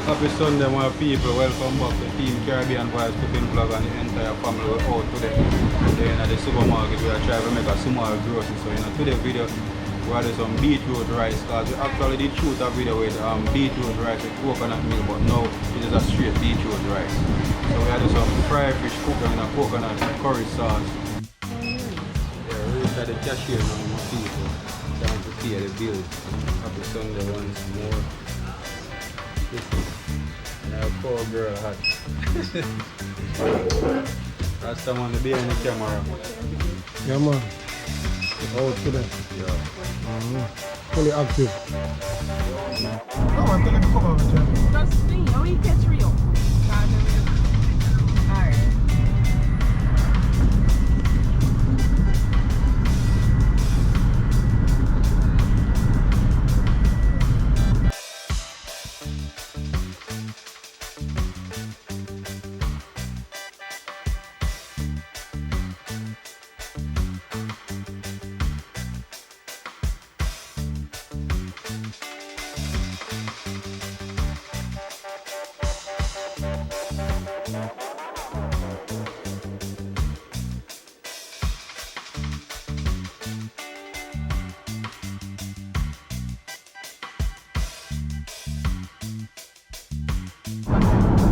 Happy Sunday, my people. Welcome back to Team Caribbean Boys Cooking Vlog and the entire family. We're out today. Then at the supermarket, we are trying to make a small grocery. So in today's video, we have some beetroot rice. Because we actually did shoot a video with beetroot rice with coconut milk, but now it is a straight beetroot rice. So we have some fried fish cooking in a coconut curry sauce. Yeah, we're at the cashier now, my people. Trying to pay the bills. Happy Sunday once more. Now, poor girl hat. That's someone to be in the camera. Yeah, man. Out today. Yeah. Fully active. Come on, tell them to come over, John. Just me. How you catch real? Alright.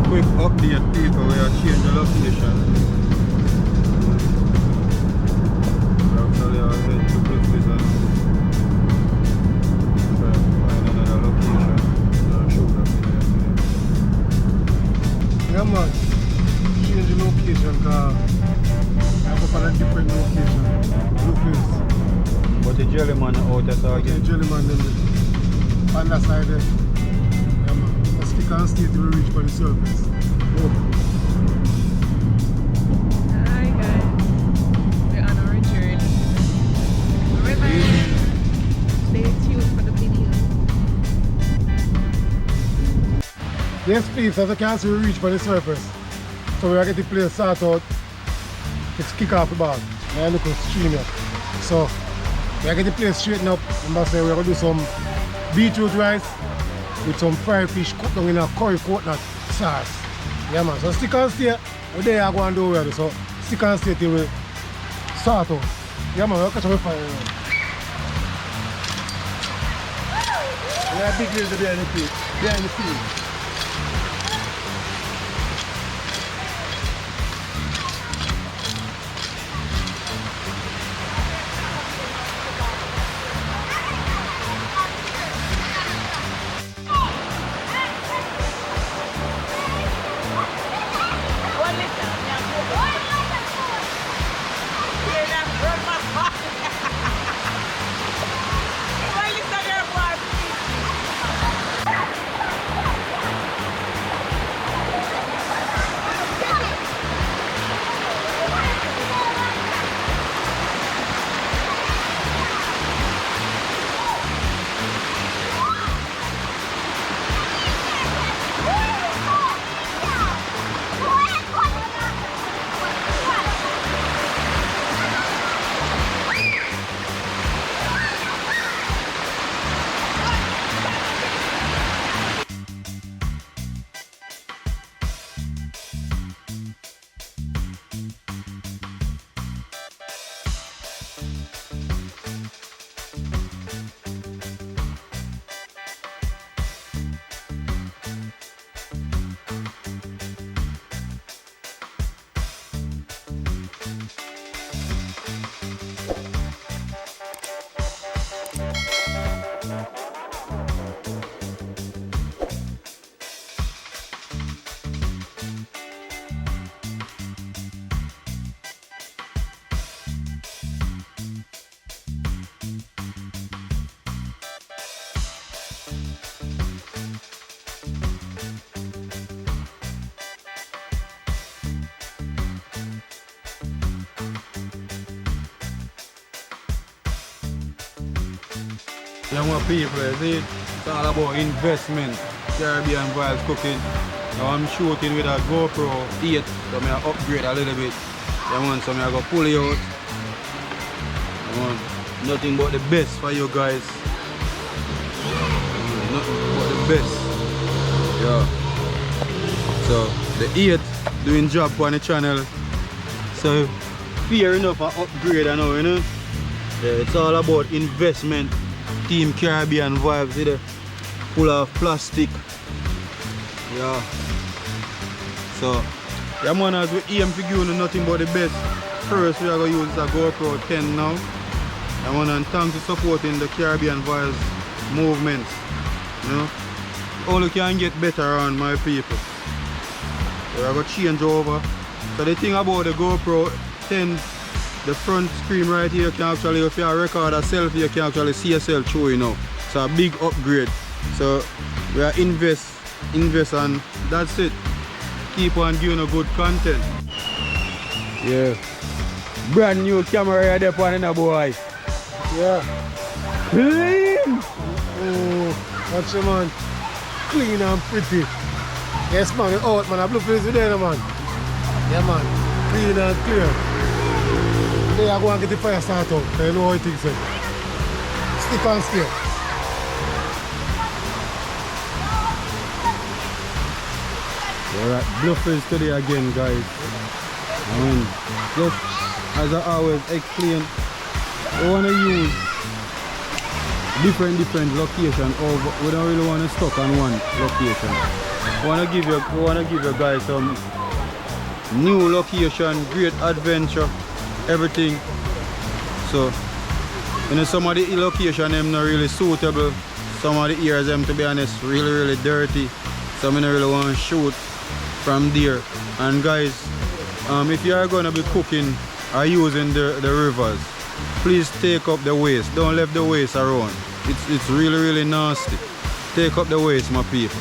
Quick update, people. We are changing the location. We actually are heading to Brooklyn and find another location. Show that video. Yeah, man. Change the location because I have a different location. Blue place. But the jelly man out there Okay, again. Jellyman them on that side there. Yeah, man. The stick and stay till we reach for the surface. Oh. Hi guys. We're on our journey. Remember, stay tuned for the video. Yes, please. As you can see, we reach for the surface. So we are getting the place start out. Let's kick off the ball. Yeah, look at the stream here. So we are getting the place straightened up. Remember, say we're going to do some beetroot rice with some fried fish cooked down in a curry coconut sauce. Yeah, man. So stick and stay. We're there, I'm going to do well. So stick and stay till we start out. Yeah, man. We'll catch up with fire. We have big laser behind the field. Behind the field. Young people, see, it's all about investment. Caribbean Boys Cooking. Now I'm shooting with a GoPro 8, so I upgrade a little bit. You want so I go pull you out. I want nothing but the best for you guys. Nothing but the best. Yeah. So the 8th doing job on the channel. So fair enough an upgrade I know, you know. Yeah, it's all about investment. Team Caribbean vibes, you know. Full of plastic. Yeah. So yeah man, as we aim to give you nothing but the best. First we are going to use a GoPro 10 now. I want to thank for supporting the Caribbean Vibes movement. You know, only can get better on my people. So I got change over. So the thing about the GoPro 10, the front screen right here can actually, if you record a selfie, you can actually see yourself through, you know. So a big upgrade. So we are invest and that's it. Keep on giving a good content. Yeah. Brand new camera right there on the boy. Yeah. Clean! Oh, watch it, man. Clean and pretty. Yes, man. Out, man. I blue face with there, man. Yeah, man. Clean and clear. Today I go and get the fire start out. I know how it is. Stick and stay. Alright, bluffers today again, guys. Just as I always explain, we want to use different locations, or we don't really want to stuck on one location. We want to give you guys some new location, great adventure, everything. So you know, some of the location them not really suitable. Some of the areas them, to be honest, really dirty. So I don't really want to shoot from there. And guys, if you are going to be cooking or using the rivers, please take up the waste. Don't leave the waste around. It's really nasty. Take up the waste, my people.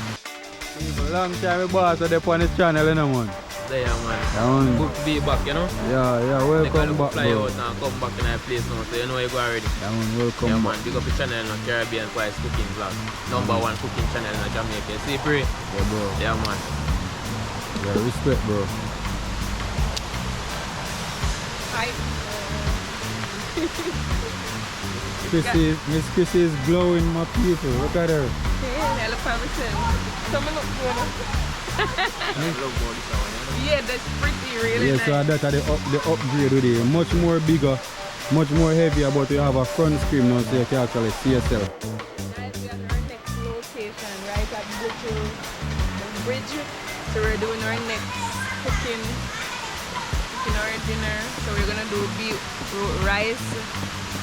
Long time boss are there on this channel, you know, man. There, man. Yeah, man. Good to be back, you know. Yeah, welcome back, fly bro. out and come back in our place now, so you know you go already. Yeah, man, welcome Yeah, back. man. Big up the channel, no Caribbean Vibes cooking vlog. #1 cooking channel in Jamaica. See, Bray? Yeah, bro. Yeah, man. Yeah, respect, bro. Hi. Miss Chrissy is glowing, my people. Look at her. Hey, hello, Pamela. Someone look good. Yeah, that's pretty, really Yeah, nice. so that's the upgrade today. Much more bigger, much more heavier, but you have a front screen now, so you can actually see yourself. Guys, we are at our next location, right at beetroot bridge. So we're doing our next cooking our dinner. So we're gonna do beetroot rice,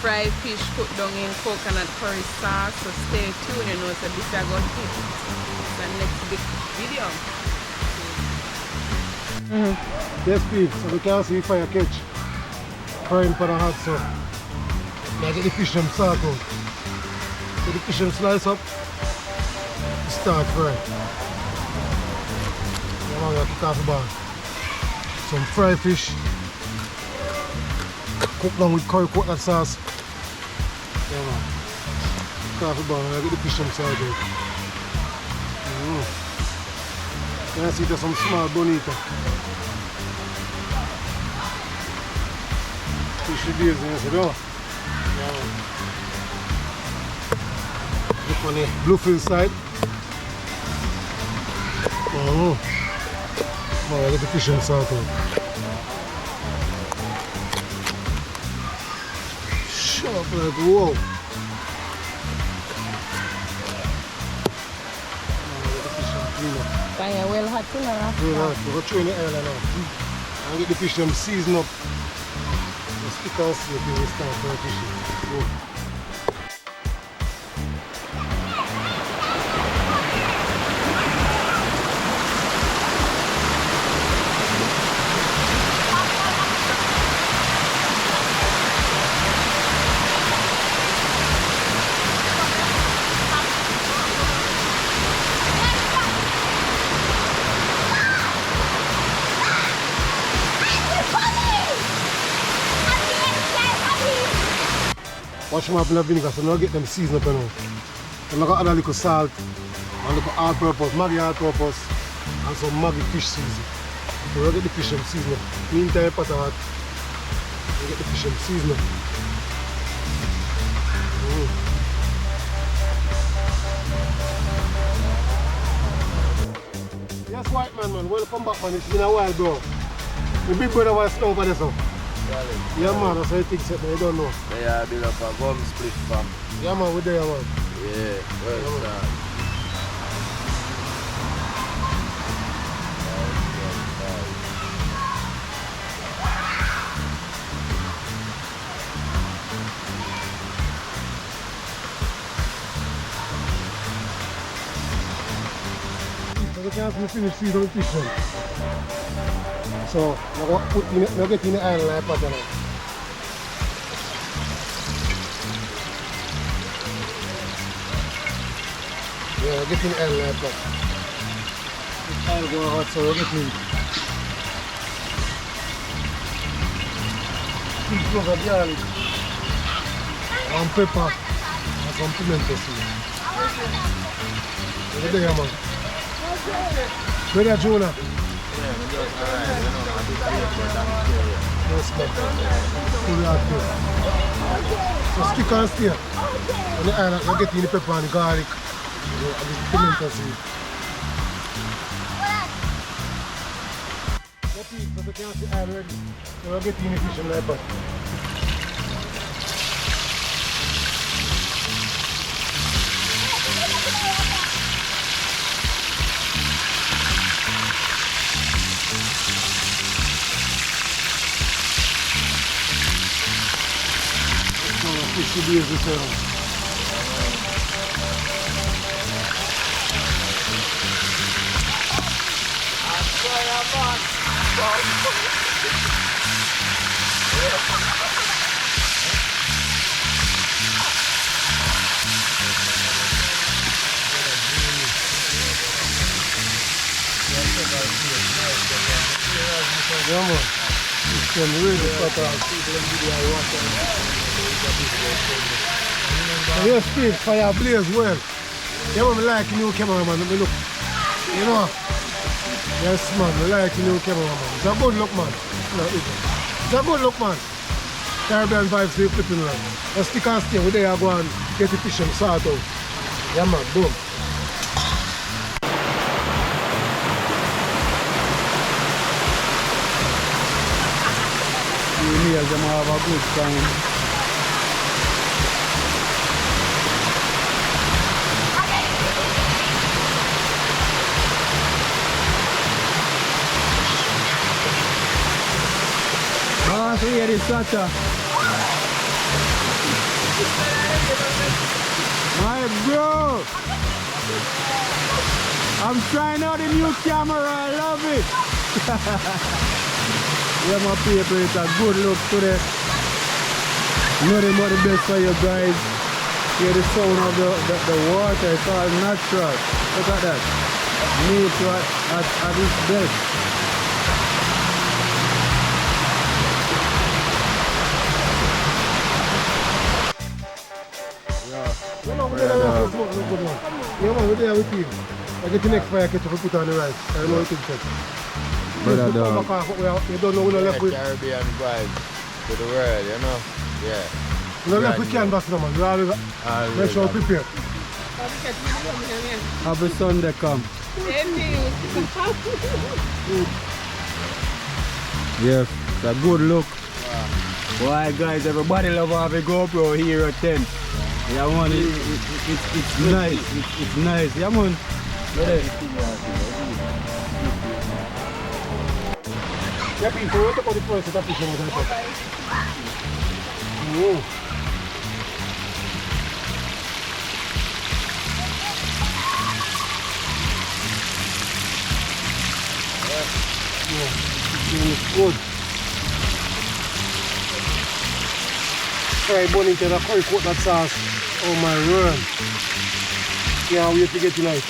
fried fish cooked down in coconut curry sauce. So stay tuned, you know, so this is going to hit the next big video. Yes, please. So we can see fire catch. Frying pan hot, so now get the fish them salt out. Get the fish them slice up. Start fry. Yeah, man, we have to coffee bar. Some fried fish. Cooked down with curry coconut sauce. Yeah, man. Coffee bar, I get the fish them salt out. Can I see there's some small bonita. Fish days in this, oh. Yeah, man. Look on the bluefin side. Oh, I get the fish and salt out. Sharp like whoa. Fire well hot too now. We're going to train the air now. And get the fish them season up. The stick and see if we start for fishing. Wash them up in the vinegar so now get them seasoned up, you know. And I got add a little salt, and a little all-purpose, Maggi all-purpose, and some Maggi fish season. So we'll get the fish them seasoned up. Meantime, pot hot, we'll get the fish them seasoned up. Yes, white man, welcome back, man. It's been a while, bro. The big brother was slow for this, so. Yeah, man, that's how you think, man. You don't know. They are built up a gum split from. Yeah, man, we're there, man. Yeah, well done. So we can't finish season fishing. So now get in the island like that now. Yeah, get in the island like that. The oil go hot, so we're getting big clove of garlic and pepper and some pimento seed. Over there, man. Where Jonah? Yes, man. Fully active. So stick and stay. On the island, you're getting the pepper and the garlic and the pimento seed. That's it, so you can see the island ready. So you're getting the fish in the pot. Fish to be as well. Yeah, man. You can really start out. Yes, Steve, fire blaze well. Yeah, man, we like the new cameraman. Let me look. You know? Yes, man, we like the new cameraman. It's a good look, man. No, it's a good look, man. Caribbean vibes, we flipping around. Just stick and stay. We're there, go and get the fish and sort out. Yeah, man, boom. You meals, them have a good time. So here is Sacha. My bro! I'm trying out the new camera, I love it! Yeah, my people, it's a good look today. Nothing but the best for you guys. Hear the sound of the water, it's all natural. Look at that. Nature at its best. Yeah, man, we're there with you. I get the next fire ketchup and put on the rice. I know what it is. Brother dog. You don't know when you're left with. Caribbean vibe to the world, you know? Yeah. You're left with canvas, no, man. You always make sure you prepare. Happy Sunday come. Yes, it's a good look. Why guys, everybody love having a GoPro here at 10. Yeah man, it's nice, it's nice, yeah man. Yeah, people, what about the price of fish on that? It's good. Try burning to the curry coat that sauce. Oh my word. Yeah, we have to get tonight.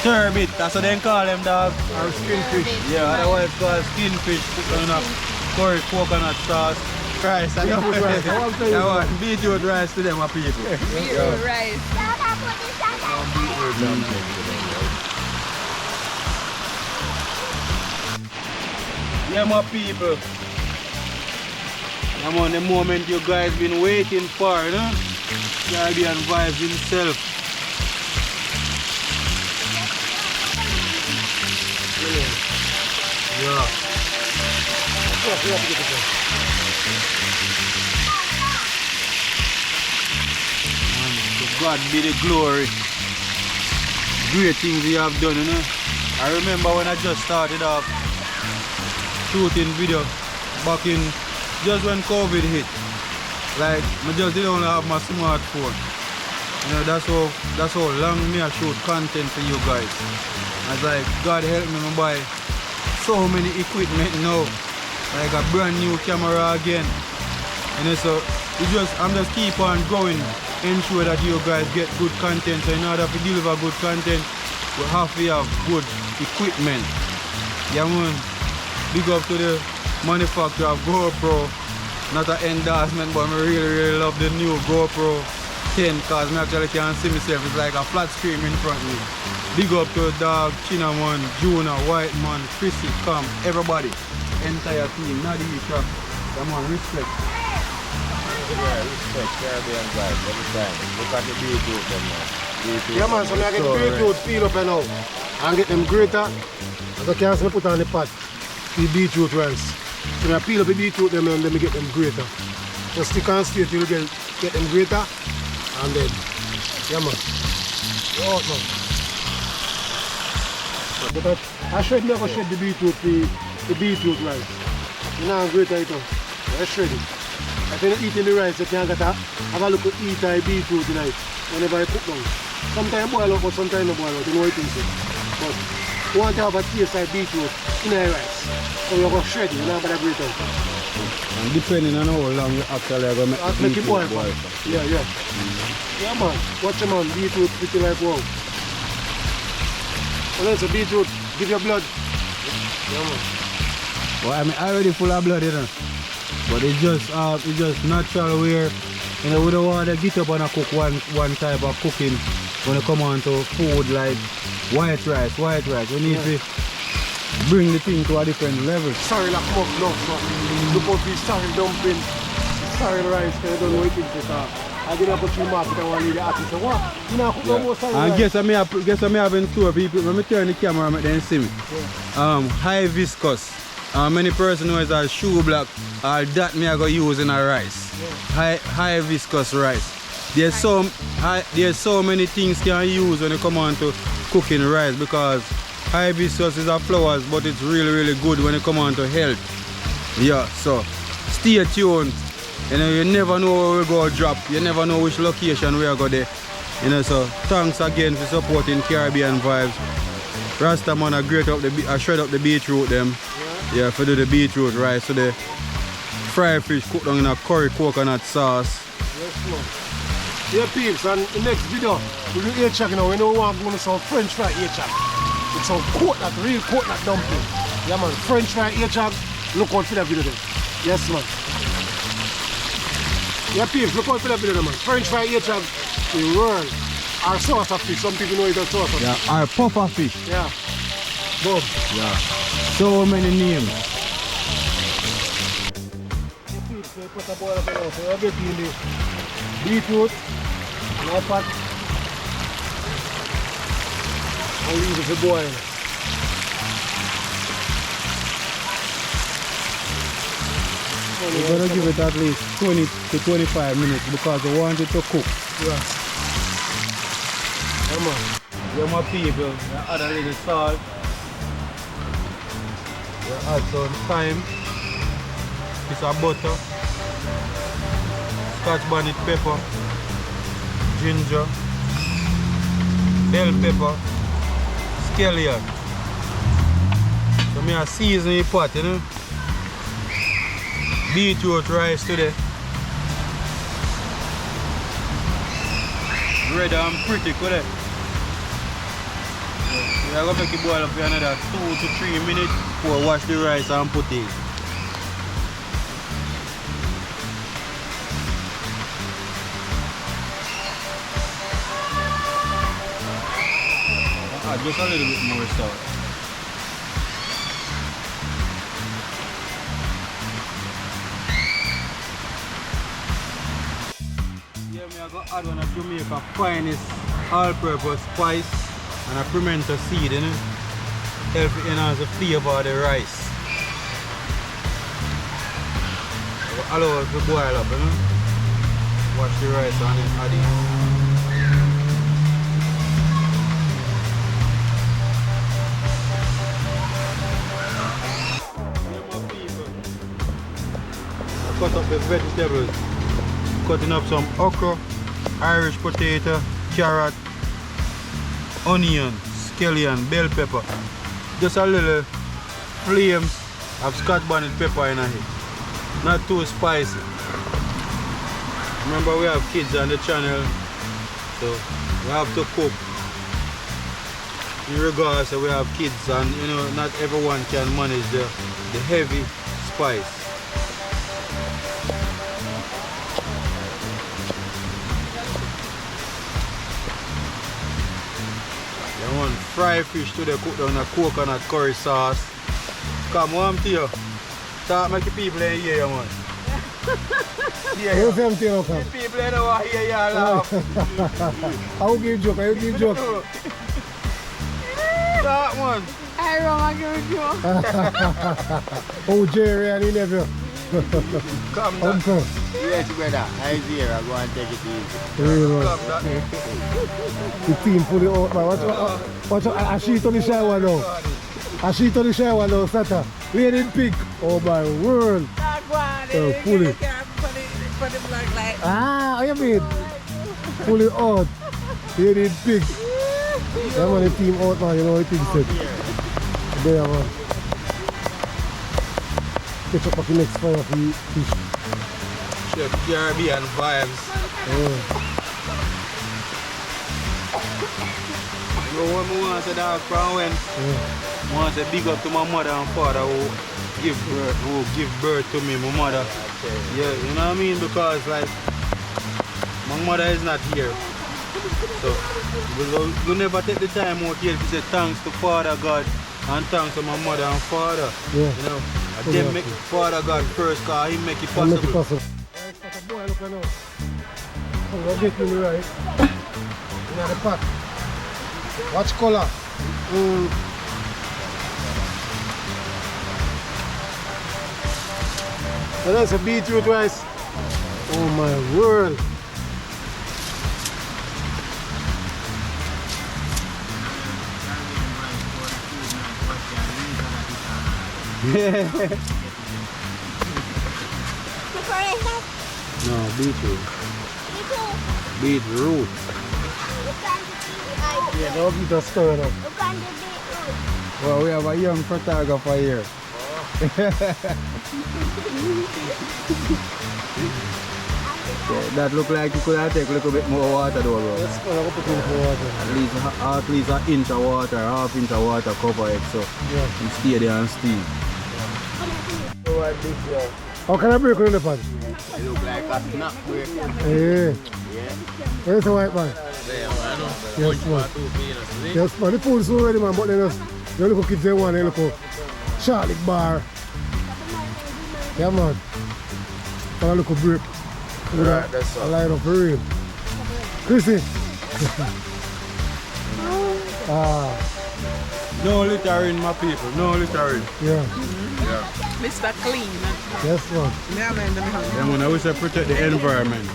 Turbot, that's what they call them, dog. Or skinfish. Yeah, otherwise called skinfish, put on a curry coconut sauce. Rice, I know. That one, beetroot rice to them, my people. Beetroot rice. Yeah, my people. I'm on the moment you guys been waiting for, you know? Caribbean vibes himself. Yeah. Man, to God be the glory. Great things you have done, you know. I remember when I just started off shooting video back in just when COVID hit. Like I just didn't only have my smartphone. You know, that's how long me I shoot content for you guys. I was like, God help me buy so many equipment now. Like a brand new camera again. You know, so I'm just keep on going, ensure that you guys get good content. So in order to deliver good content, we have to have good equipment. Yeah man, big up to the manufacturer of GoPro. Not an endorsement, but I really love the new GoPro 10 because I actually can see myself. It's like a flat screen in front of me. Big up to Dog, Chinaman, Juna, Whiteman, Chrissy, Cam, everybody. Entire team, not the shop. Come on, respect. Yeah, respect Caribbean vibes every time. Look at the beetroot them man. Yeah man, so I get the beetroot peel up and now. And get them grater. As I can see, I put on the pot. The beetroot rice. So I peel up the beetroot them and then I get them grater. Just stick and stay till you get them grater. And then, yeah man. Oh man. But I should never shred the beetroot rice. You know, grater it up. I shred it. If you're not eating the rice, you can't get have a look at eat the beetroot tonight whenever I cook them. Sometimes boil out, but sometimes not boil out. You know what it is. But you want to have a taste like beetroot in the rice. So you're going to shred it, you know, but I grate out. And depending on how long you actually are going to make it boil. Yeah, yeah. Yeah man, watch them on beetroot pretty like wow. Well, it's a beetroot, give your blood. Yeah man. Well, I mean, I already full of blood, you know. But it's just natural where, you know, we don't want to get up and cook one type of cooking when it come on to food like white rice. We need to bring the thing to a different level. Sorry, like come up now, so look out for sorry dumpling, sorry rice, because I don't know what it is. I get up to the market and want to leave the artist. So what? You know, cook no more sorry rice. And guess what I have in store, people? When I turn the camera, and then see me. Yeah. High viscous. Many person know it's a sugar block, that me I go use in a rice. Yeah. High viscous rice. There's so many things can use when you come on to cooking rice because hibiscus is a flowers, but it's really good when you come on to health. Yeah, so stay tuned. You know, you never know where we go drop. You never know which location we are go there. You know, so thanks again for supporting Caribbean Vibes. Rasta man I shred up the beetroot them. Yeah, for do the beetroot rice. So the fried fish cooked down in a curry coconut sauce. Yes, man. Yeah, peeps, and the next video, we do A-Chak now. We know what I'm going to some French fry A-Chak. It's some coconut, real coconut dumpling. Yeah, man, French fry A-Chak. Look out for that video there. Yes, man. Yeah, peeps, look out for that video there, man. French fry A-Chak, the world. Our sauce of fish, some people know it as sauce of fish. Yeah, our puffer fish. Yeah. Boom. Yeah. So many names. Yeah, peeps, so you put a boil up now. So you're getting the beetroot, and pot, and leave it to boil. We're going to give it at least 20 to 25 minutes because we want it to cook. Yeah. Come on. Yeah, my people, we add a little salt. We add some thyme, piece of butter, Scotch bonnet pepper, ginger, bell pepper, scallion. So me a season the pot, you know. Beetroot rice today. Red and pretty, could it? We are going to make it boil up for another 2 to 3 minutes before we wash the rice and put it. Just a little bit more salt. I'm going to add one of Jamaica's finest all-purpose spice and a pimento seed, you know? Help it enhance the flavor of the rice. Allow it to boil up, you know? Wash the rice and then add it. Cut up the vegetables. Cutting up some okra, Irish potato, carrot, onion, scallion, bell pepper. Just a little flames of Scotch bonnet pepper in it. Not too spicy. Remember we have kids on the channel, so we have to cook. In regards to we have kids and you know not everyone can manage the heavy spice. You want fried fish today cook down a coconut curry sauce. Come on to you. Start making people in here, man. Yeah, You say something, okay? people in the want hear you laugh. I will give joke, I will give joke. Start, man. I don't give you. Oh, Jerry and he never. Come down. Uncle. Yes, brother. I'm here. I go and take it easy. Real one. Come down. The team fully out, man. Watch out, I see it on the shower now. I see it on the shower now, Sata. Lady pig. Oh my word. Fully. Ah, how you mean? Fully out. Lady pig. Yeah, man, the team out, man. You know what things said. There, man. Catch up the next fire for you fish. Chef Caribbean vibes. Yeah. You know what I want to say that from when? I want to say big up to my mother and father who give birth to me, my mother. Yeah, you know what I mean? Because like my mother is not here. So we never take the time out here to say thanks to Father God and thanks to my mother and father. Yeah. You know, and then make Father God first because he make it possible. Make it possible. Boy, look at now. Oh, get me right. In the pot. Watch color. And that's a beetroot rice. Oh my word. No, beetroot. Beetroot. Yeah, don't be the stir now. Well, we have a young photographer here. That look like you could have take a little bit more water though, bro. Let's go put in for water. At least an inch of water, half inch of water cover it so Yeah. you stay there and steam. How can I break on the pan? It look like a snack break. Yeah. Where's the white man? Yes, man. Yes, man. The food's so ready, man. But then the little kids, they want a little Charlie bar. Yeah, man. And a little break. Right, that's all. A line up for real. Chrissy. No littering, my people. No littering. Yeah. Mr. Clean. Yes, man. Then when I wish I protect the environment.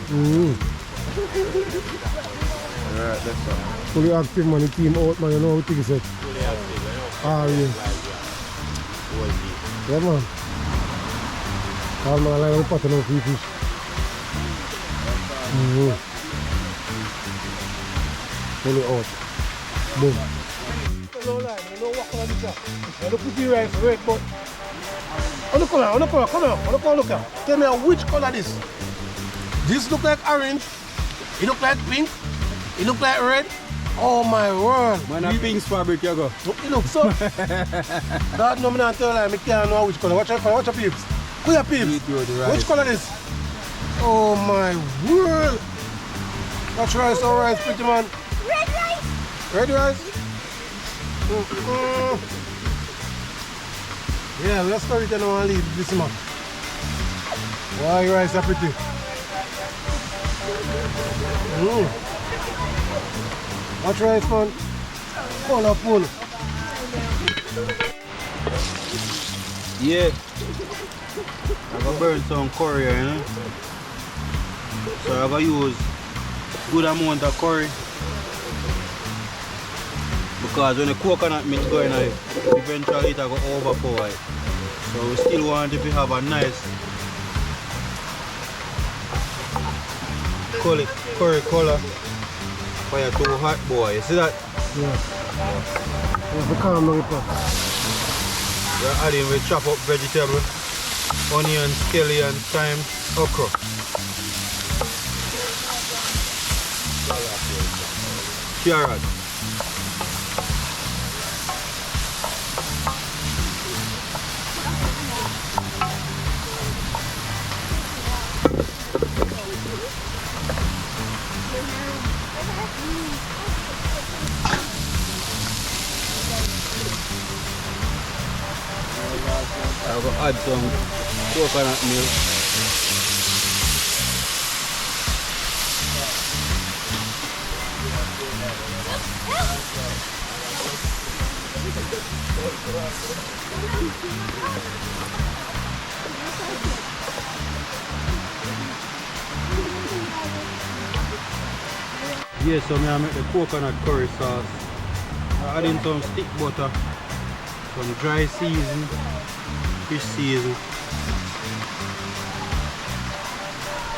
Right, that's all. Fully active, man. The team out, man. You know how things are. Fully active, Yeah. Whole team. Yeah, man. All man, line up the pot of fish. Fully out. Boom. No line, no walk on this. I look at the rice red, but on the color, come on, look at. Tell me which color this? This look like orange. It look like pink. It look like red. Oh my word. Man, a Pink's fabric you go. You look so. That no, I tell you, I can't know which color. Watch your peeps. Who your peeps? Which color this? Oh my word. Watch rice, all rice, pretty man. Red rice. Red rice? Yeah, let's start it and I'll leave this man. Why rice are pretty? Watch rice, man. Colorful. Yeah. I'm gonna burn some curry here, you know? So I'm gonna use good amount of curry. Because when the coconut mix going on, eventually it will overpower it. So we still want it to have a nice curry color. Fire too hot, boy. You see that? Yeah. Yeah, calm down, we're adding with chop up vegetable, onion, scallion, thyme, okra. Carrot. I'm going to add some coconut milk. Yeah, so I make the coconut curry sauce. I add in some stick butter, some dry season, fish season,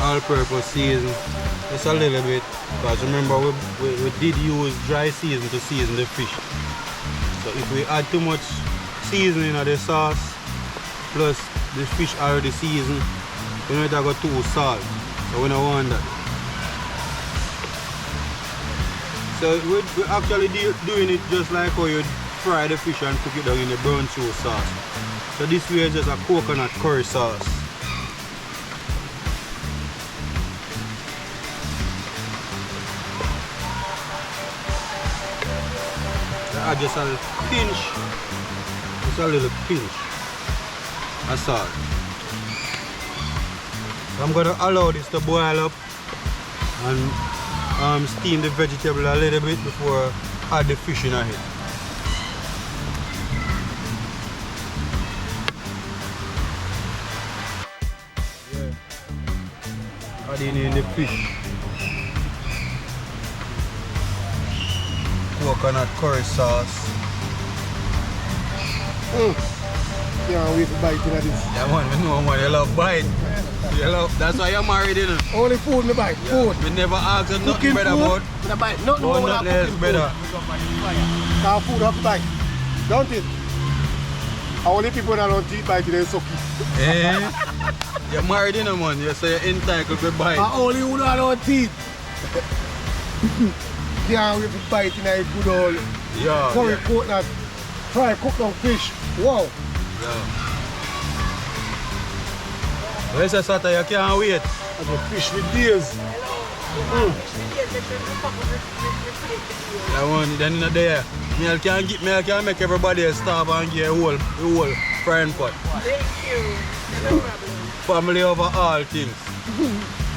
all-purpose season, just a little bit, because remember we did use dry season to season the fish. So if we add too much seasoning of the sauce, plus the fish already seasoned, we know it got too salt, so we don't want that. So we're actually doing it just like how you fry the fish and cook it down in the brown sugar sauce. So this way is just a coconut curry sauce. I add just a pinch, just a little pinch of salt. I'm going to allow this to boil up and steam the vegetable a little bit before I add the fish in it. Yeah. Adding in the fish. Coconut curry sauce. Yeah, we have to bite into this. Yeah man, we know man, you love bite. You love, that's why you're married, you know. Only food me bite, Yeah. food. We never ask you nothing Cooking better food, about. me bite. Nothing Oh, more than nothing else cooking better. food. Cause food have to bite. Don't it? Only people that don't eat bite, they suck it. Eh? You're married, you know man, you say you're entitled to bite. Only who don't eat. Yeah, we have to bite in a good old Yeah. curry Yeah. coconut, fry cooked on fish. Wow. Yeah. Where's the Sata? You can't wait. And the fish with days. I want then in there. Me can make everybody starve and get a whole frying pot. Thank you. No problem. Family over all things.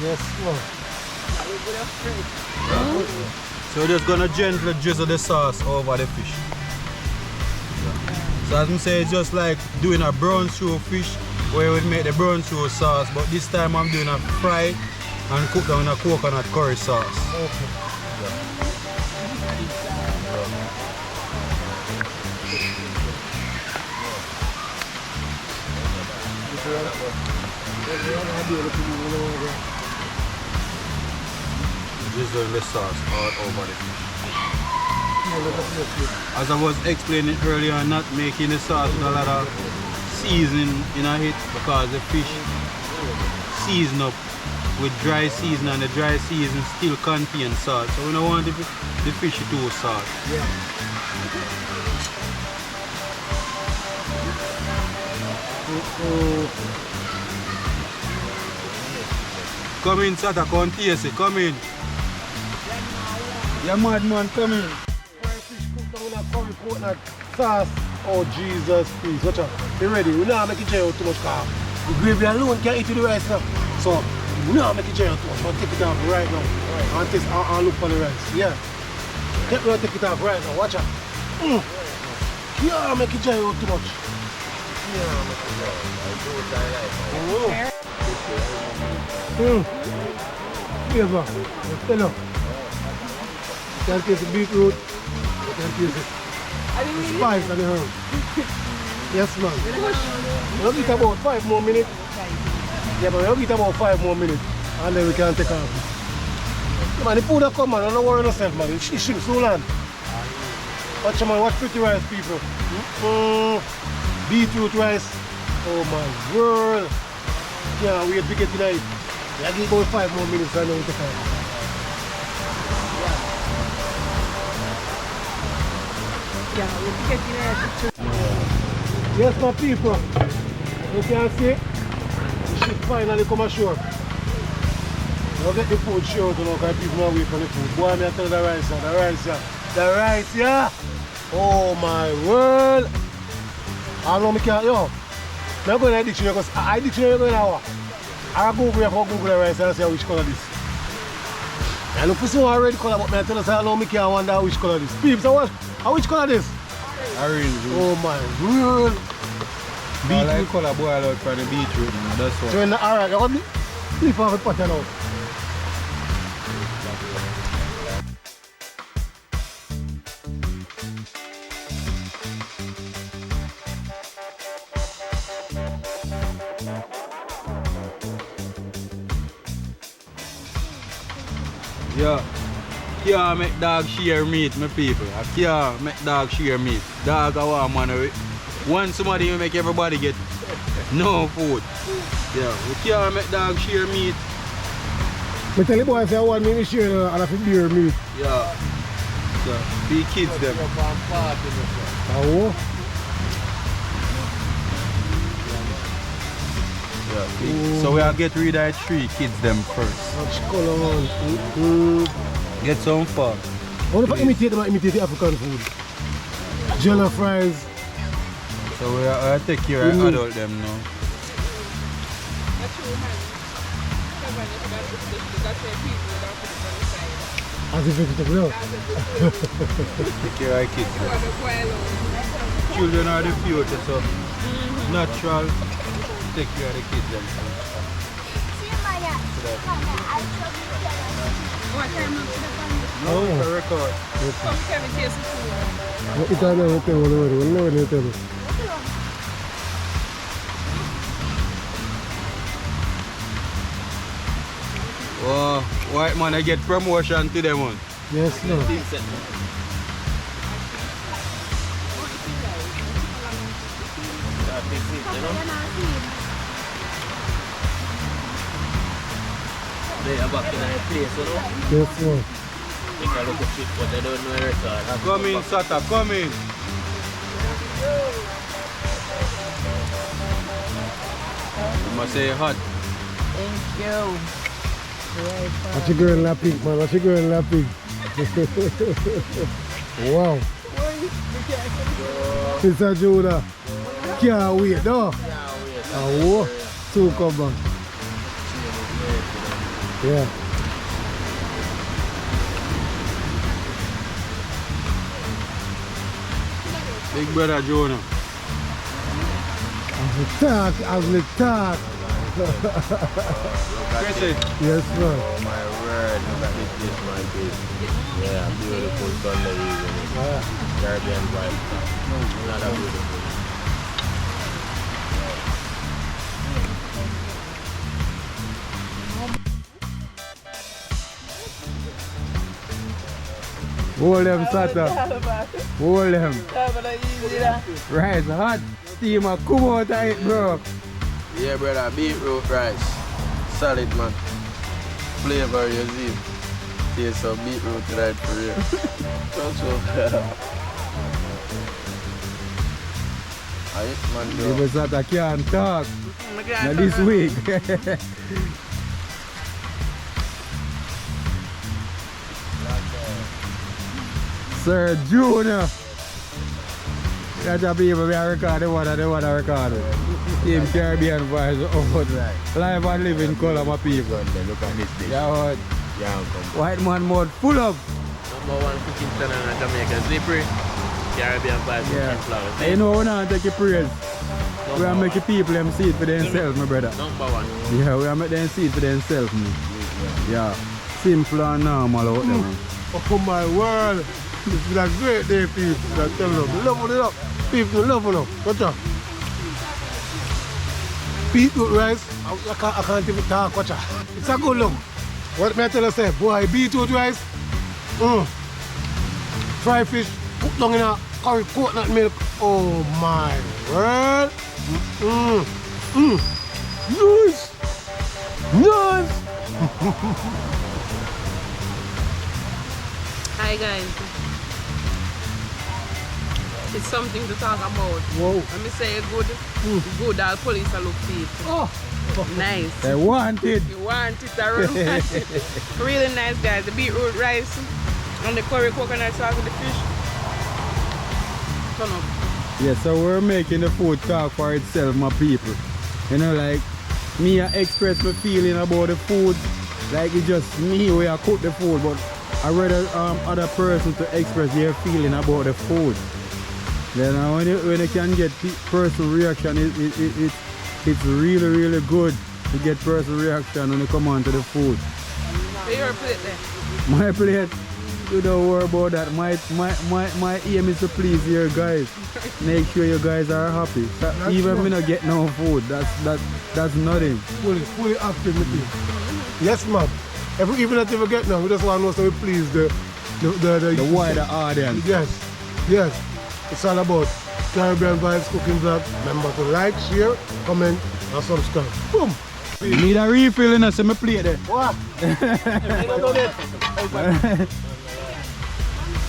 Yes, no. So we're just gonna gently drizzle the sauce over the fish. So as I say, it's just like doing a brown stew fish where we make the brown stew sauce, but this time I'm doing a fry and cook down a coconut curry sauce. Okay. Drizzling the sauce all over the fish. As I was explaining earlier, I'm not making the sauce with a lot of seasoning in it because the fish season up with dry season and the dry season still contains salt. So we don't want the fish to salt. Yeah. Come in, Sata, come taste it, come in. Yeah, madman, come in. Fried fish cooked down in a curry coconut sauce. Oh Jesus, please, watch out. Be ready. We not make it jail too much car. The gravy alone can't eat with the rice now. So No, make it dry too much. I'll take it off right now. I'll taste, I'll look for the rice. Yeah. Take it off right now. Watch out. Yeah, make it dry out too much. Here, bro. Tell you. You can taste the beetroot. You can taste it. Spice and the herb. Yes, man. We'll get about 5 more minutes. Yeah, but we'll get about 5 more minutes. And then we can take off. Man, the food that come, man. Don't worry yourself, man. It shrinks so long. Watch, man. Watch pretty rice, people. Beetroot rice. Oh, my word. Can't wait to get tonight. We'll get about 5 more minutes and then we take off. Yes, my people, you can see the ship finally come ashore. We'll get the food short, you know, because people are waiting for the food. Boy, I tell you the rice, yeah. Oh my word. I know me can't, yo. I'm going to the dictionary because I dictionary going to I Google the rice and see which color this. I look for some red color, but I tell us I know me can't wonder which color this. Peeps, which color this? Orange. Oh my word. I like color boil out for the beetroot, that's what. So in the alright, I got the flip off the pattern out. Yeah. Can't make dog share meat, my people. I can't make dog share meat. Dog I want man. Once somebody will make everybody get no food. Yeah, we can't make dog share meat. I tell the boys I want me to share and I have beer meat. Yeah. So be kids them. Oh. Yeah, so we are get rid of 3 kids them first. Much color on. Get some fun. I want to imitate the African food. Jello fries. So we are take care of adult them now. As if it's a Take care of kids. Children are the future, so natural. Take care of the kids them. No, record. Oh, white man, I get promotion to them one. Yes, no. They are back in a place, you know? Yes, no. Take a look at it, but they don't know where it's at. Come in, Sata, come in. I must say hot. Thank you. What's your girl laughing, man? What's your girl laughing? Wow. Sister Judah. Can't wait, no? Oh, so come on. Yeah. Big brother Jonah. As we talk. Chrissy. Yes, sir. Oh my word, look at this dish, my kids. Yeah, beautiful Sunday evening. Caribbean vibe. Another beautiful. Hold them, Sata. Hold them. Rice hot. Steam come out of it, bro. Yeah, brother, beetroot rice. Solid, man. Flavor, you see. Taste some beetroot right for you. Alright, man, You bro. Sata can't talk. Not this week. Sir Junior. That's a people we are recording what they want to record. Team Caribbean Boys out. Live and live in color, my people. Look at this dish. Yeah, what? Yeah, White man mode full of. Number 1 cooking channel in Jamaica. Zippery. Caribbean Boys Yeah. cooking flowers. You know we not take your praise. We are making people them see it for themselves, my brother. Number 1. Yeah, we are making them see it for themselves, man. Yeah. Simple and normal out there, man. Oh my word. This is a great day, people. I tell you, love it up. People love it up. Watch out. Beetroot rice. I can't even talk. Watch out. It's a good look. What may I tell you say? Boy, beetroot rice. Fried fish. Put down in a curry coconut milk. Oh my word. Nice. Nice. Hi guys. It's something to talk about. Whoa. Let me say good all police are look feet. Oh. Nice. They want it. You want it, I really want it. Really nice guys. The beetroot rice and the curry coconut sauce with the fish. Turn up. Yeah, so we're making the food talk for itself, my people. You know, like, me I express my feeling about the food. Like, it's just me where I cook the food, but I rather other person to express their feeling about the food. Then when you can get personal reaction, it's really, really good to get personal reaction when you come on to the food. Where your plate there? My plate, you don't worry about that. My aim is to please you guys. Make sure you guys are happy. So even if we not get no food, that's nothing. Fully active with you. Yes, ma'am. Even if we get now, we just want to know so we please the wider audience. Yes. It's all about Caribbean Vibes Cooking Vlog. Remember to like, share, comment, and subscribe. Boom! You need a refill in a semi plate there. What?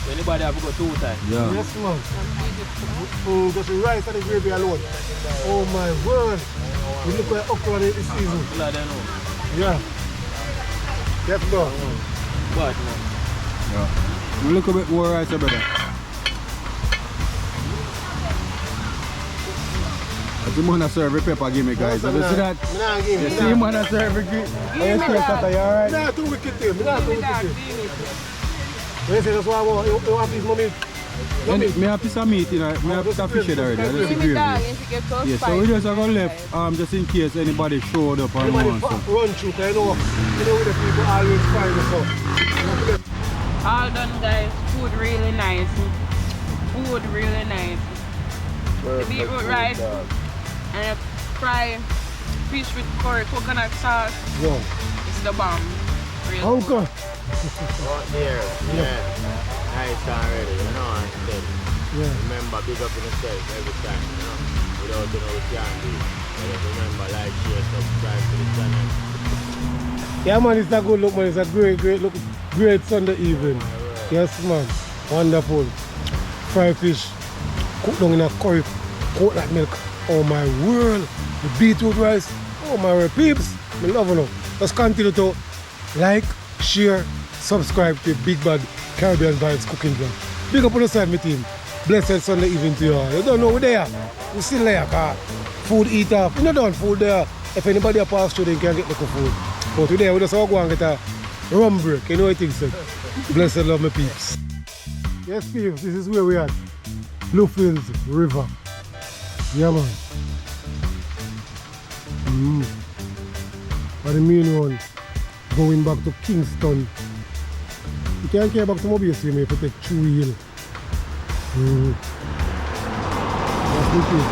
Anybody have got 2 times? Yeah. Yes, man. Just the rice and the gravy alone. Oh my word. You look like okra this season. Yeah. Let's go. What? Yeah. Look a bit more rice, brother. The man serve pepper, give me guys. You see that? You see him man serve it. You alright? Not too wicked thing. Not too wicked thing. When you say that's what I want, you want this mommy? Me have piece of meat, you know. Me have piece of fish already. I just agree with you. Yeah, so we just are going left, just in case anybody showed up or Anybody wants to. run through, you know where the people always find us out. All done guys. Food really nice. Food really nice. The beetroot rice and a fried fish with curry coconut sauce. Wow. It's the bomb. Really Uncle. Right there. Yeah. Nice already, you know, and then remember big up in yourself every time, you know. Without you know what you can do. But remember like, share, subscribe to the channel. Yeah man, it's a good look man, it's a great look, great Sunday evening. Yes man, wonderful. Fried fish, cooked down in a curry coconut milk. Oh my word, the beetroot rice, oh my word, peeps, I love it. Let's continue to like, share, subscribe to Big Bad Caribbean Vibes Cooking Vlog. Big up on the side, my team. Blessed Sunday evening to you all. You don't know we're there. We're still there, car. Food eat off. We're not done food there. If anybody pass through, they can get the food. But today we just all go and get a rum break. You know what I think, sir? Blessed love, my peeps. Yes, peeps, this is where we are. Bluefields River. Yeah, man. But the main one, going back to Kingston. You can't care back to Mobile, see me if you take 2 wheel. That's the thing.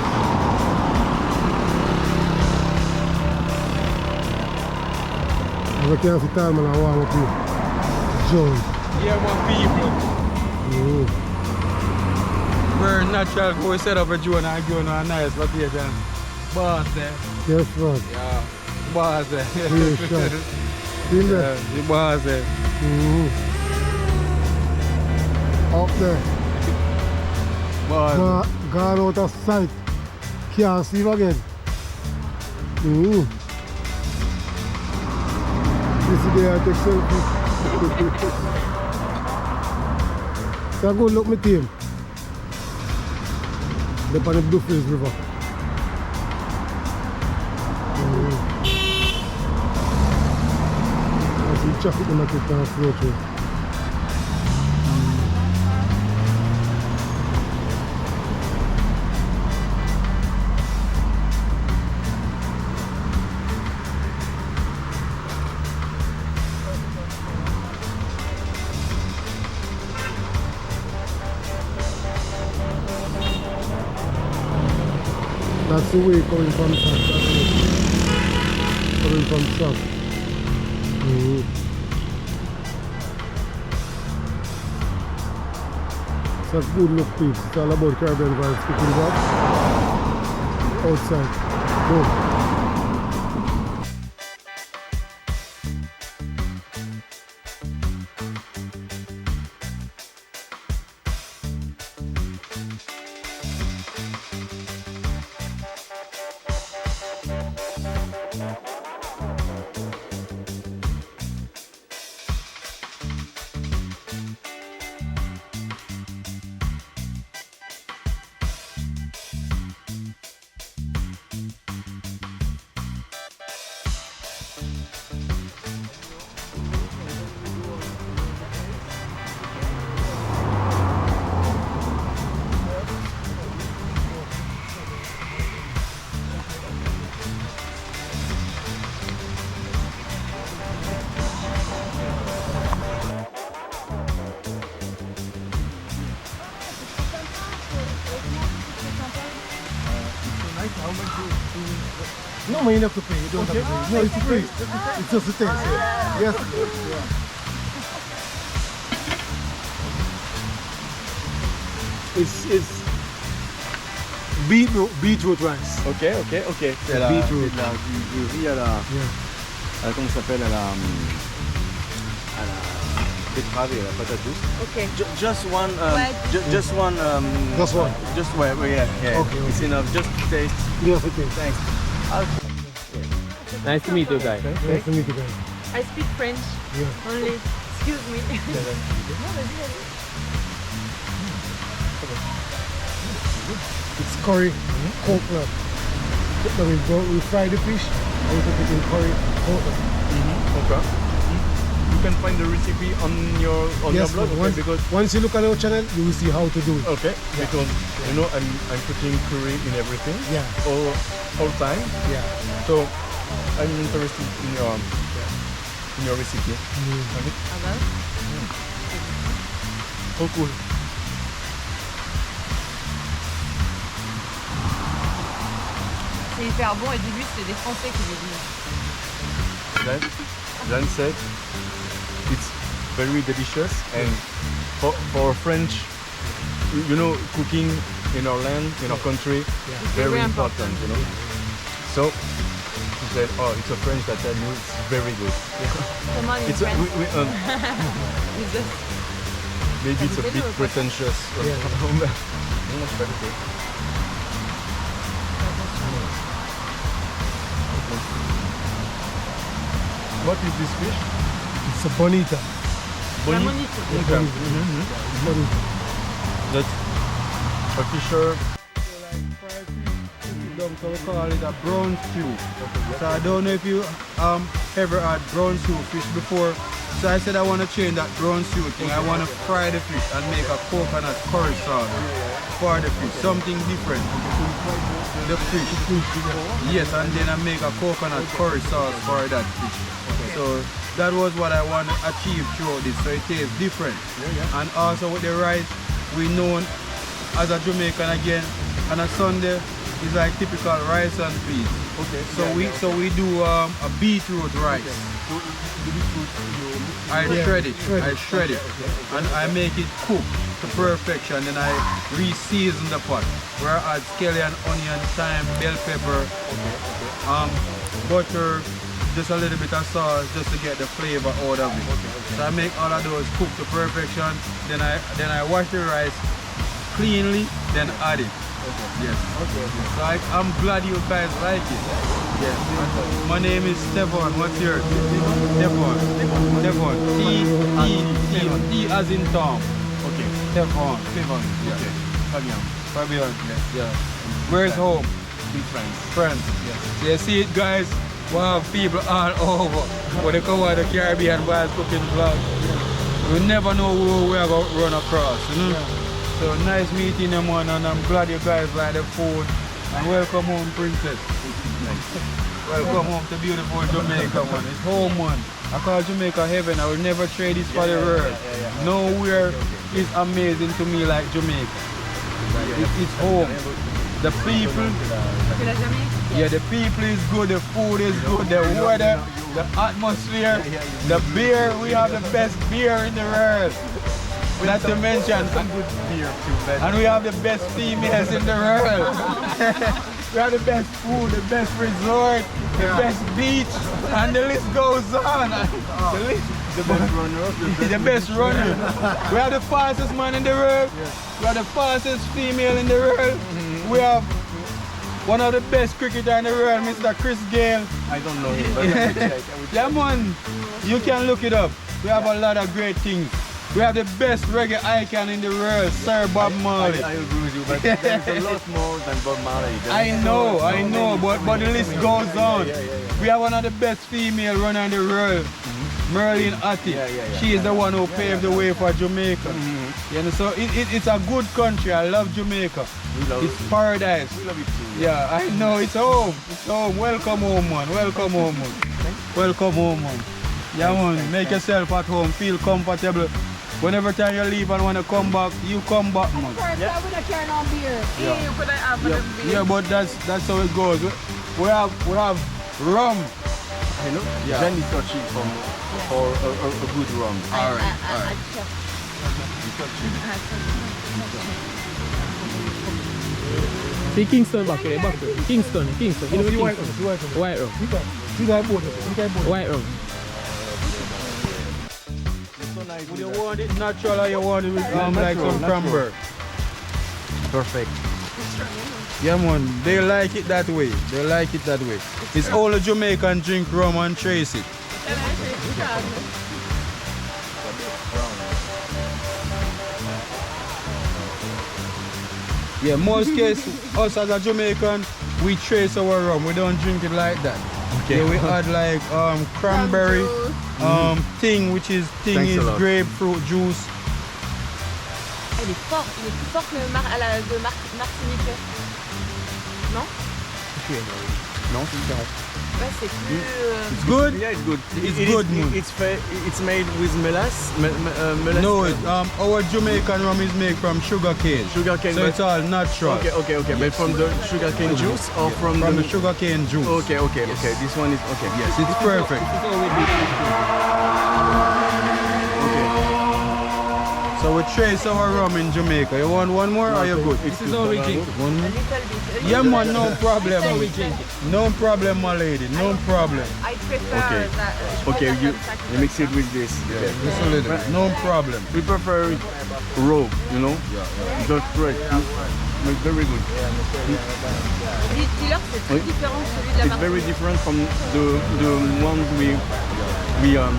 I can't see time and I warm up here. Joy. Yeah, my people. We're natural before we set up a drone and go to a nice location. Boss there. Yes, man. Yeah. Boss there. Really shot. See there? Yeah, the boss there. Up there. Boss. Gone out of sight. Can't see him again. This is there, I take selfie. It's a good look, my team. They're on the Bluefields River. I see traffic in the market can flow through. That's the way coming from south. Coming from south. It's a good look piece. It's all about Caribbean vibes. Cooking box. Outside. Boom. No, man, you have to pay. You don't have to pay. No, it's free. It's just a taste. Yeah. Yes. Yeah. It's beetroot rice. Ok. C'est la Beetroot. du riz à la... comment ça s'appelle? À la betterave, à la patate douce. Okay. Just one... Just one. Just wait, yeah. Okay. It's enough. Just taste. Yes, okay. Thanks. Nice to meet you guys. Nice to meet you guys. I speak French Yeah. only. Excuse me. It's curry, coconut. So we fry the fish and we put it in curry, coconut. Okay. You can find the recipe on your Yes, blog, okay? Because once you look at our channel, you will see how to do it. okay, because you know I'm putting curry in everything. Yeah. All time. Yeah. So I'm interested in your recipe. Okay. Oh cool. C'est hyper bon et du but c'est des Français qui les disent. Jan said it's very delicious, and for French, you know, cooking in our land, in our country, very important, you know. So she said, oh, it's a French that tell you it's very good. Come on, in It's French. maybe it's a bit pretentious. What is this fish? It's a bonita. Bonito. Okay. It's bonita. That's a fisher. So we call it a brown stew. So I don't know if you ever had brown stew fish before. So I said I want to change that brown stew thing. I want to fry the fish and make a coconut curry sauce for the fish. Something different. The fish. Yes, and then I make a coconut curry sauce for that fish. So that was what I want to achieve throughout this. So it tastes different. And also with the rice, we known as a Jamaican again, on a Sunday, it's like typical rice and peas. Okay. So we do a beetroot rice. I shred it, and I make it cook to perfection. Then I re-season the pot, where I add scallion, onion, thyme, bell pepper, butter, just a little bit of sauce, just to get the flavor out of it. So I make all of those cook to perfection. Then I wash the rice cleanly, then add it. Yes. So I'm glad you guys like it. Yes. My name is Stefan. What's yours? Stefan. T as in Tom. Okay. Stefan. Yeah. Okay. Très bien. Fabian. Yeah. Where's home? With friends. Friends. Yes. So you see it, guys. We have people all over. When they come out the Caribbean while cooking vlog, we never know who we are going to run across. You know? So nice meeting them, man, and I'm glad you guys like the food. And welcome home, Princess. Welcome home to beautiful Jamaica, man. It's home, man. I call Jamaica heaven. I will never trade this for the world. Nowhere is amazing to me like Jamaica. It's home. The people, yeah, the people is good, the food is good, the weather, the atmosphere, the beer. We have the best beer in the world. Not to mention some good beer too. And we have the best females in the world. We have the best food, the best resort, the best beach, and the list goes on. The best runner. The best runner. We have the fastest man in the world. We have the fastest female in the world. We have one of the best cricketers in the world, Mr. Chris Gale. I don't know him, but I would check. Yeah, man, you can look it up. We have a lot of great things. We have the best reggae icon in the world, Sir Bob Marley. I agree with you, but there's a lot more than Bob Marley. I know, but the list goes on. We have one of the best female runner in the world, Merlin Atty. She is the one who paved the way for Jamaica. You know, so it's a good country. I love Jamaica. It's paradise. We love it too. Yeah, I know. It's home. It's home. Welcome home, man. Welcome home, man. Welcome home, man. Yeah, man. Make yourself at home. Feel comfortable. Whenever time you leave and want to come back, you come back, man. Of course, I would have carried on beer. Yeah. You could have beer. Yeah, but that's how it goes. We have rum. You know? Yeah. Then it's searching for a good rum. All right. See Kingston back there. Kingston. You know Kingston? White rum. White rum. Would you want it natural or you want it with like some cranberry? Perfect. Yeah, man, they like it that way. They like it that way. It's all the Jamaican drink rum and trace it. Yeah, most case, us as a Jamaican, we trace our rum. We don't drink it like that. Okay. Yeah, we add like cranberry, thing is grapefruit juice. Il est fort de Martinique. Non? Non, c'est différent. Ouais, c'est plus... It's good? Yeah, it's good. It's good, man. It's made with molasses. No, our Jamaican rum is made from sugar cane. Sugar cane. So it's all natural. Okay. Yes. But from the sugar cane juice or from the sugar cane juice. Okay. This one is okay. Yes, it's perfect. So we trace our rum in Jamaica. You want one more or you good? This is all we drink. One more? A little bit. Yeah, man, no problem. This is all we drink. No problem, my lady. No problem. I prefer that. Okay, you mix it with this. Yeah, just a little bit. No problem. We prefer it raw, you know? Just fresh. It's very good. Dis-leur que c'est très différent de celui de la It's very different from the ones we have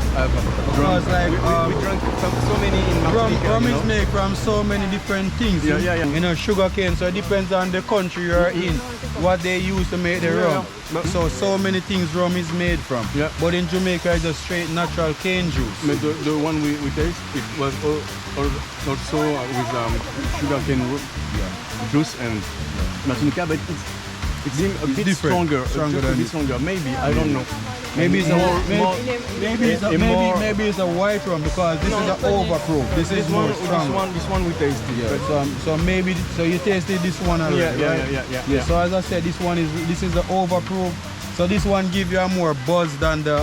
drunk. Like, we drank so many in Martinique. Rum is made from so many different things. Yeah. You know, sugar cane, so it depends on the country you're in, what they use to make the rum. So many things rum is made from. Yeah. But in Jamaica, it's just straight natural cane juice. But the one we taste, it was also with sugar cane juice and Martinique, but it's a bit different. stronger. Maybe, I don't know. Maybe it's maybe it's a white rum because this is an overproof. This is more strong. This one we tasted. Yeah. So maybe you tasted this one already. Yeah. So as I said, this is the overproof. So this one gives you a more buzz than the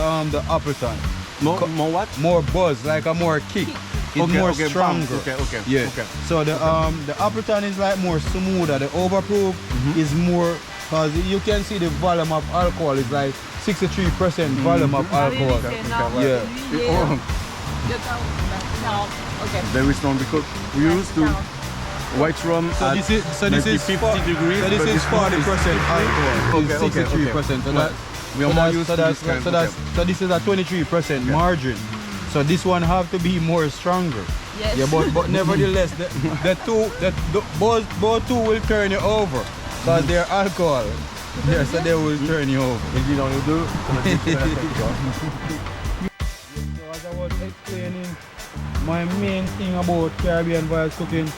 Appleton. More what? More buzz, like a more kick. It's more stronger. Okay. Yeah. So the Appleton is like more smoother. The overproof is more, because you can see the volume of alcohol is like 63% volume of alcohol. Yeah. Okay. Very strong because we used to white rum So at this is 50 degrees. So this is 40% alcohol. Okay. 63%. So that we are more used to this kind. So this is a 23% margin. So this one have to be more stronger. Yes. Yeah, but nevertheless, both two will turn you over because they're alcohol. Yeah, so they will turn you over. If you don't do, So as I was explaining, my main thing about Caribbean vibes cooking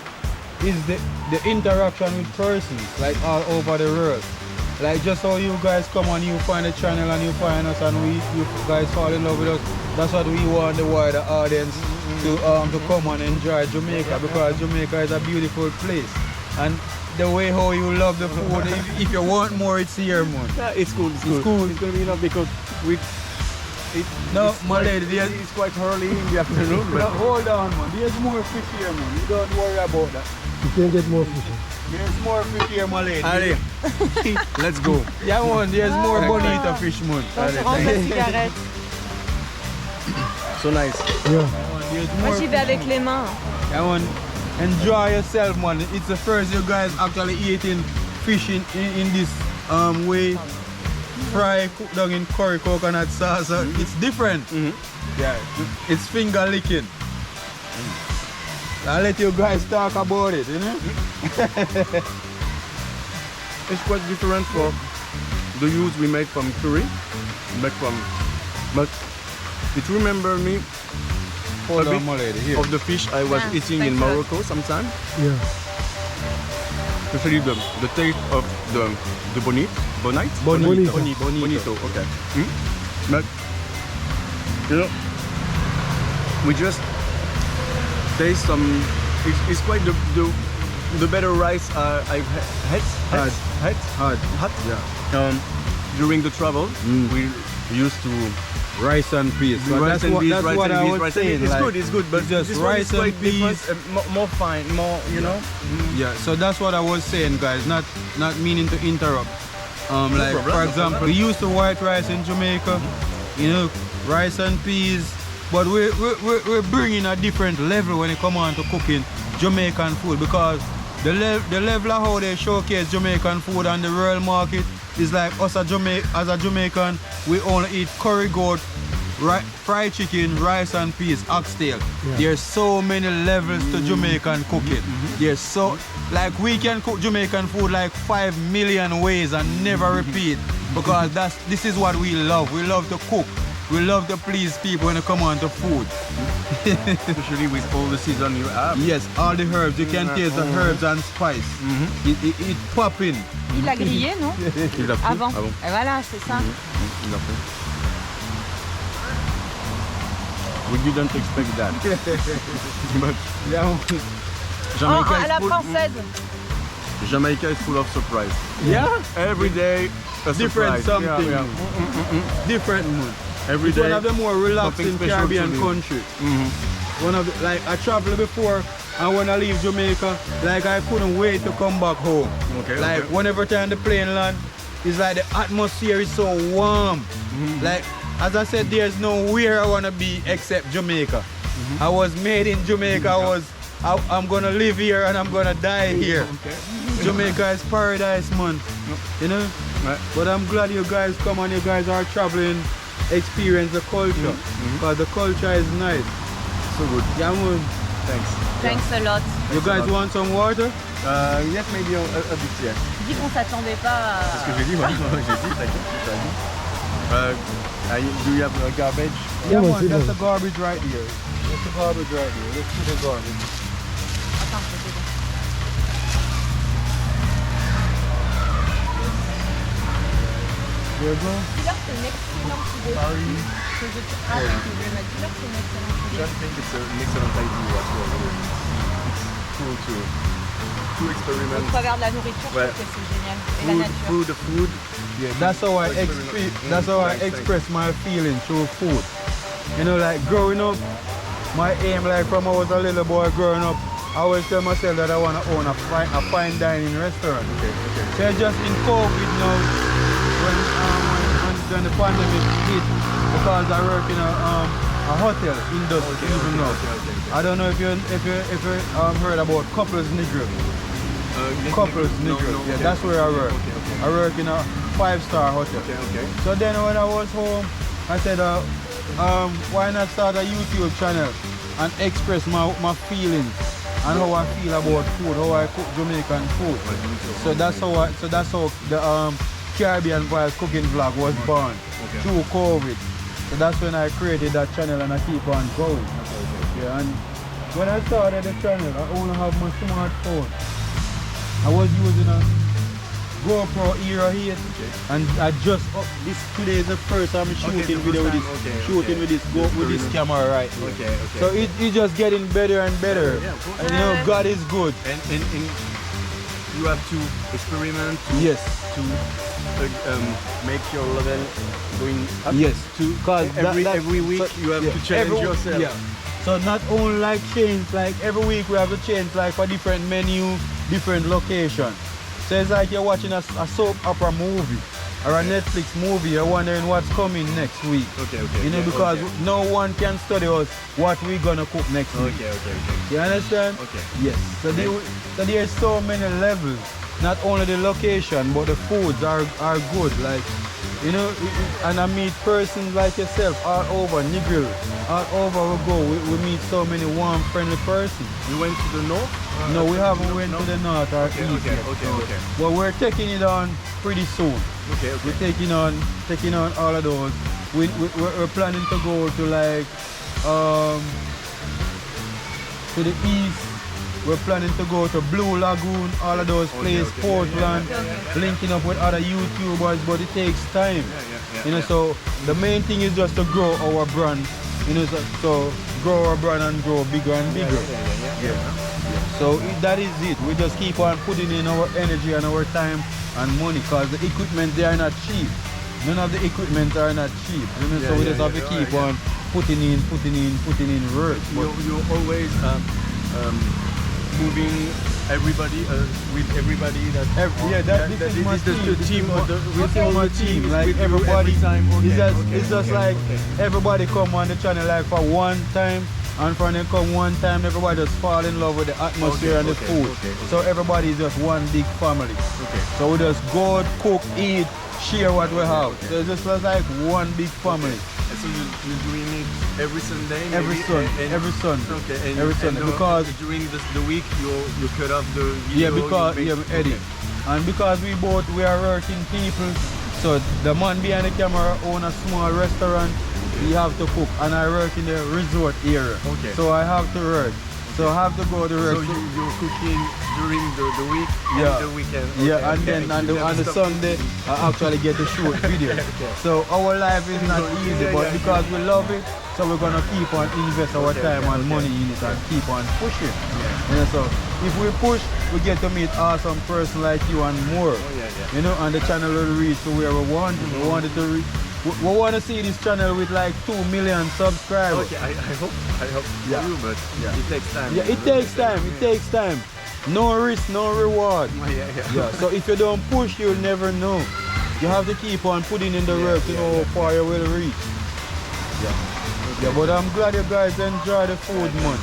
is the interaction with persons, like all over the world. Like just how you guys come on, you find the channel and you find us and you guys fall in love with us. That's what we want the wider audience to come and enjoy Jamaica, because Jamaica is a beautiful place. And the way how you love the food, if you want more, it's here, man. yeah, it's cool. It's cool. cool. It's gonna be enough because My lady, it's quite early in the afternoon. But hold on, man. There's more fish here, man. You don't worry about that. You can get more fish. There's more fish here, my lady. Allez, let's go. Yeah, man. There's more bonita fish, man. So nice. Yeah. There's Moi more j'y vais avec les mains. Yeah, man. Enjoy yourself, man. It's the first you guys actually eating fish in this way. Fry, cooked down in curry coconut sauce. It's different. Yeah, it's finger licking. I'll let you guys talk about it, you know? It's quite different from the use we make from curry. But it remember me Hold a on, bit my lady, here. of the fish I was Ah, eating in thanks a lot. Morocco sometime. Yeah. Especially the taste of the bonito. Bonito. Bonito, okay. But you know, we just taste some. It's quite the better rice I've had. Yeah. During the travel, we used to Rice and peas. But that's what I was saying. It's like, good, but it's just this one is rice and quite different, peas. more fine, more, you know. Yeah, so that's what I was saying, guys. Not meaning to interrupt. Like problem, for no example, problem. we used to white rice in Jamaica, you know, rice and peas. But we're bringing a different level when it comes on to cooking Jamaican food, because the level of how they showcase Jamaican food on the world market is like us as a Jamaican, we only eat curry goat, fried chicken, rice and peas, oxtail. Yeah. There's so many levels to Jamaican cooking. There's so, like, we can cook Jamaican food like 5 million ways and never repeat, because this is what we love. We love to cook. We love to please people when it come on to food. Especially with all the season you have. Yes, all the herbs. You can taste the herbs and spice. It pop in. Il l'a grillé, non? Il l'a fait. Avant. Ah bon. Et voilà, c'est ça. Il l'a fait. We didn't expect that. But Yeah. Jamaica À la is full. française. Jamaica is full of surprise. Yeah. Every day a Different surprise. something. Yeah, yeah. Different mood. Every It's day. one of the more relaxing something special Caribbean to do. countries. One of the, like, I traveled before, and when I leave Jamaica, like, I couldn't wait to come back home. Okay, Like, okay. whenever time the plane land, it's like the atmosphere is so warm. Like, as I said, there's nowhere I want to be except Jamaica. I was made in Jamaica. I'm gonna live here and I'm gonna die here. Jamaica is paradise, man. You know? Right. But I'm glad you guys come and you guys are traveling, experience the culture. Because the culture is nice. So good. Yeah, man. Thanks. Thanks a lot. You guys want some water? Yes, maybe a bit, yeah. Dis qu'on s'attendait pas C'est ce que j'ai dit, moi. J'ai dit, t'inquiète, t'as dit. Do you have a garbage? Yeah, man, man. sit That's down. the garbage right here. That's the garbage right here. Let's see the garbage. Attends, je vais t'aider. There you go. Dis-leur que c'est une excellente idée. Que je te dis-leur que c'est une excellente idée. I think it's an excellent idea as well. It's cool to Au experiment. travers de la nourriture, je Ouais. trouve que c'est génial. Et la nature. The food. Yeah, that's how I express my feelings through food. You know, like growing up, my aim, like from I was a little boy growing up, I always tell myself that I want to own a fine dining restaurant. So just in COVID now, when the pandemic hit, because I work in a hotel industry even now. I don't know if you heard about Couples Negro. Couples Negro. Yeah, that's where I work. I work in a 5-star hotel. So then when I was home, I said, why not start a YouTube channel and express my feelings and how I feel about food, how I cook Jamaican food. So that's how the Caribbean Vibes cooking vlog was born through COVID. So that's when I created that channel and I keep on going. Yeah, and when I started the channel, I only have my smartphone. I was using a GoPro Hero 8 and I just today is the first time I'm shooting video with this with this camera right here. So it's just getting better and better. And you know, God is good. And you have to experiment to make your level going up. Yes, because every week you have to challenge yourself. Yeah. So not only like change, like every week we have to change like a different menu, different location. So it's like you're watching a soap opera movie or a Netflix movie. You're wondering what's coming next week. You know, because no one can study us what we're gonna cook next week. You understand? Yes. So there's so many levels. Not only the location, but the foods are good. Like, you know, and I meet persons like yourself all over, Negril, all over we go. We meet so many warm, friendly persons. You went to the north? No, we haven't went to the north or east yet. But we're taking it on pretty soon. We're taking on all of those. We're planning to go to like to the east. We're planning to go to Blue Lagoon, all of those places, Portland, linking up with other YouTubers, but it takes time. You know, so the main thing is just to grow our brand. You know, so grow our brand and grow bigger and bigger. So that is it. We just keep on putting in our energy and our time and money, because the equipment, they are not cheap. None of the equipment are not cheap. You know, so we just have to keep on putting in work. You're always moving everybody with everybody that this is my team. The team like everybody it's just like everybody come on the channel like for one time, and from them come one time everybody just fall in love with the atmosphere and the food. So everybody is just one big family. So we just go cook, eat, share what we have. So it's just like one big family. So you're doing it every Sunday? Every Sunday. Every Sunday. Because during the week you cut off the video. We edit. And because we are working people, so the man behind the camera own a small restaurant, we have to cook. And I work in the resort area. So I have to work. So I have to go to work. So you're cooking during the week and the weekend? And then on the Sunday, I actually get to shoot video. So our life is not easy, but because we love it, so we're going to keep on invest our time and money in it and keep on pushing. You know, so if we push, we get to meet awesome person like you and more. You know, and the channel will reach to where we want it. We want it to reach. We want to see this channel with like 2 million subscribers. I hope for you, but it takes time. It takes time. No risk, no reward. So if you don't push, you'll never know. You have to keep on putting in the work to know how far you will reach. But I'm glad you guys enjoy the food, man.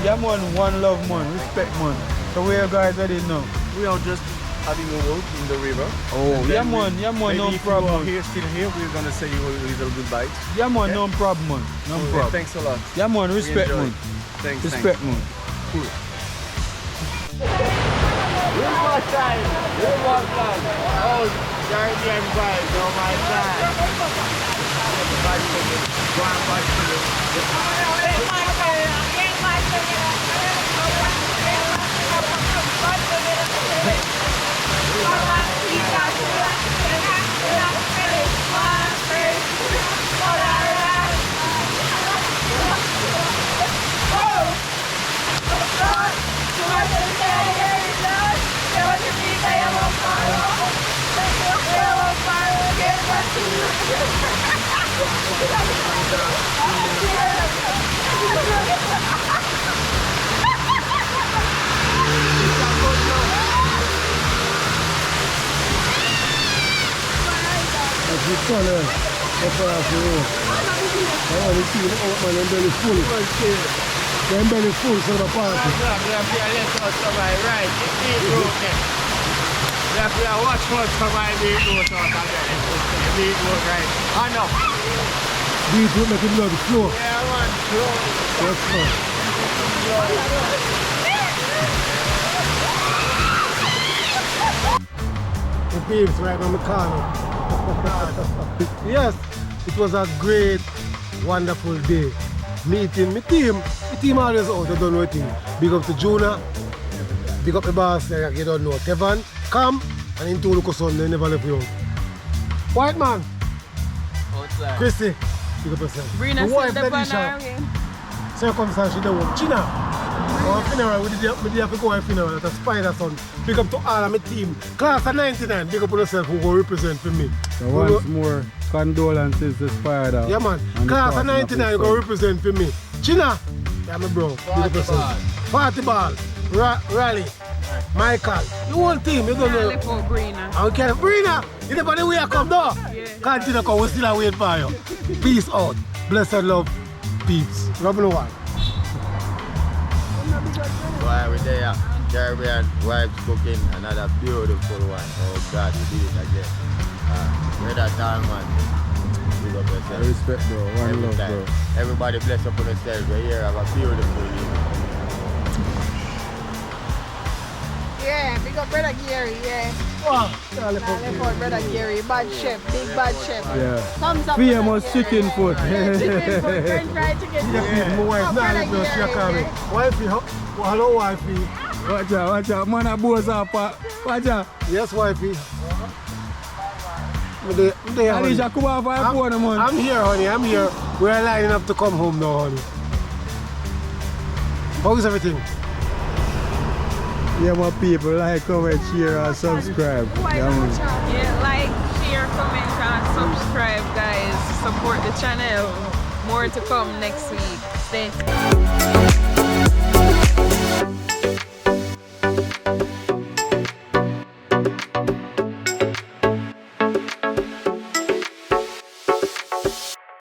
Yeah, man, one love, man, respect, man. So where you guys ready now? We are just having a walk in the river. Yeah, man, no problem. If you are still here, we're gonna say you a little goodbye. Yeah, man, no problem, man. No problem. Thanks a lot. Yeah, man, respect, man. Thanks. Respect, man. Cool. River time. Oh, Caribbean vibes, oh my God. That's the sun there. That's what I feel. I want to see the old man and belly full. Them belly full so the party. We have to survive, right? It's beetroot. We have to watch how survive beetroot out of there. Beetroot, right? Enough. Beetroot make the blood flow. Yeah, man, flow. Yes, sir. The peeps right on the corner. Yes, it was a great, wonderful day. Meeting my team. The team always out, they don't know anything. Big up to Juna. Big up the boss, like you don't know. Kevin, Cam, and in two look son, they never left you. White man. Outside. Chrissy. Big up yourself. Brina the wife, said the Felicia. banner again. Circumstance, she don't work. China. Our funeral, we did have to go to a funeral at a Spider Son. Big up to all of my team. Class of 99, big up on yourself who will represent for me. So once more, condolences to Spider. Yeah man, class of 99 you go represent for me. China, yeah my bro. Party ball, Rally, Michael, the whole team, you don't know. Left for Brina. Okay, Brina, you never know where you come though. Yeah. Continue come, we still wait for you. Peace out, blessed love, peeps. Robin one. Why we there? Caribbean wives cooking another beautiful one. Oh God, we did it again. Brother Talman, big up yourself. I respect bro, one love bro. Everybody bless up on themselves. We're here, have a beautiful evening. Yeah, big up brother Gary, yeah. Wow, Left for brother Gary, bad chef, big bad chef. Yeah. Thumbs up. Famous brother chicken Gary. foot. Yeah, chicken foot, French fried chicken. yeah. My wife, Oh, now brother let me Gary, call me. yeah. Wifey, hello wifey. Watch out, man a boss up. Watch out. Yes wifey. I'm there, honey. Alicia, come on for your phone, man. I'm here, honey. I'm here. We're lining up to come home now, honey. How is everything? Yeah, my people, like, comment, share, and subscribe. Yeah, man. Yeah, like, share, comment, and subscribe, guys. Support the channel. More to come next week. Stay tuned.